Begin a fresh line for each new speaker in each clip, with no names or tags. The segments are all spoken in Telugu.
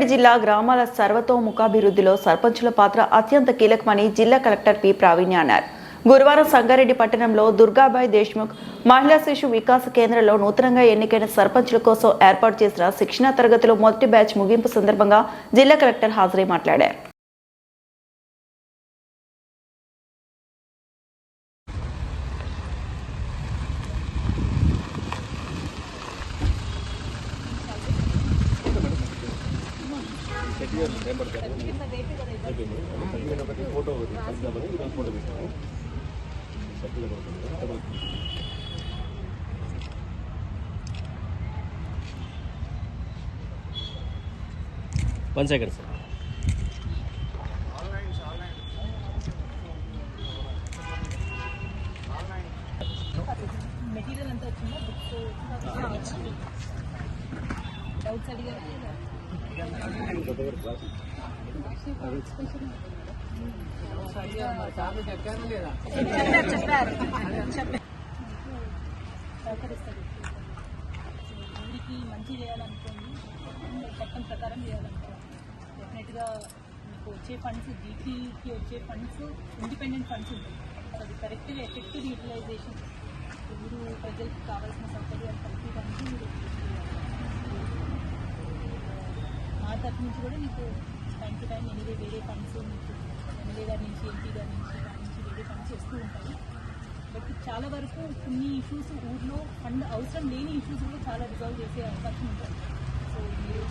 సంగారెడ్డి జిల్లా గ్రామాల సర్వతోముఖాభివృద్ధిలో సర్పంచుల పాత్ర అత్యంత కీలకమని జిల్లా కలెక్టర్ పి ప్రావీణ్య అన్నారు. గురువారం సంగారెడ్డి పట్టణంలో దుర్గాబాయ్ దేశ్ముఖ్ మహిళా శిశు వికాస కేంద్రంలో నూతనంగా ఎన్నికైన సర్పంచుల కోసం ఏర్పాటు చేసిన శిక్షణా తరగతిలో మొదటి బ్యాచ్ ముగింపు సందర్భంగా జిల్లా కలెక్టర్ హాజరై మాట్లాడారు.
One second, sir.
మెటీరియల్ అంతా వచ్చిందా బుక్స్ డౌట్స్ అడిగారు సహకరిస్తారు. ఊరికి మంచి చేయాలనుకోండి, చట్టం ప్రకారం చేయాలనుకోండి. డెఫినెట్గా మీకు వచ్చే ఫండ్స్ జీపీకి వచ్చే ఫండ్స్ ఇండిపెండెంట్ ఫండ్స్ ఉంటాయి. అది కరెక్ట్గా ఎఫెక్టివ్ యూటిలైజేషన్ ఊరు ప్రజలకు కావాల్సిన సౌకర్యాలు కల్పించడానికి మీరు మా తరఫు నుంచి కూడా మీకు టైం టు టైం ఎనివే వేరే ఫండ్స్ మీకు ఎమ్మెల్యే గారి నుంచి ఎంపీ గారి నుంచి దాని నుంచి వేరే ఫండ్స్ వస్తూ ఉంటాయి. బట్ చాలా వరకు కొన్ని ఇష్యూస్ ఊర్లో ఫండ్ అవసరం లేని ఇష్యూస్ కూడా చాలా రిజాల్వ్ చేసే అవకాశం ఉంటుంది. సో మీరు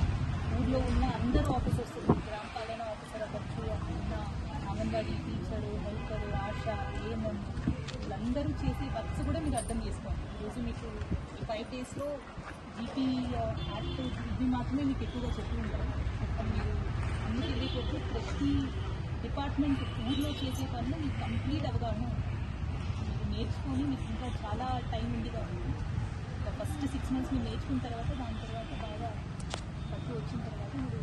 ఊర్లో ఉన్న అందరూ ఆఫీసర్స్, గ్రామ పాలన ఆఫీసర్ అవ్వచ్చు, ఉన్న anganwadi teacher, helper, ASHA, AMM వీళ్ళందరూ చేసే వర్క్స్ కూడా మీరు అర్థం చేసుకోండి. ఈరోజు మీకు ఈ 5 daysలో జీపీ యాక్ట్ ఇది మాత్రమే మీకు ఎక్కువగా చెప్పి ఉంటారు. మీరు అన్ని తెలియకపోతే ప్రతి డిపార్ట్మెంట్ ఊర్లో చేసే పనులు మీకు కంప్లీట్ అవగాహన మీరు నేర్చుకొని మీకు ఇంకా చాలా టైం ఉంది కాబట్టి ఫస్ట్ 6 months మీరు నేర్చుకున్న తర్వాత దాని తర్వాత బాగా పట్టు వచ్చిన తర్వాత మీరు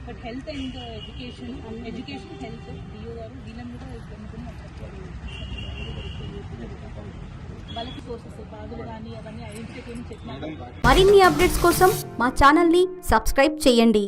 but health and education health DO గారు వీళ్ళని కూడా వాళ్ళకి సోర్సెస్ బాధలు కానీ అవన్నీ ఐడెంటిఫై చేయని చెప్పినారు.
మరిన్ని అప్డేట్స్ కోసం మా ఛానల్ని సబ్స్క్రైబ్ చేయండి.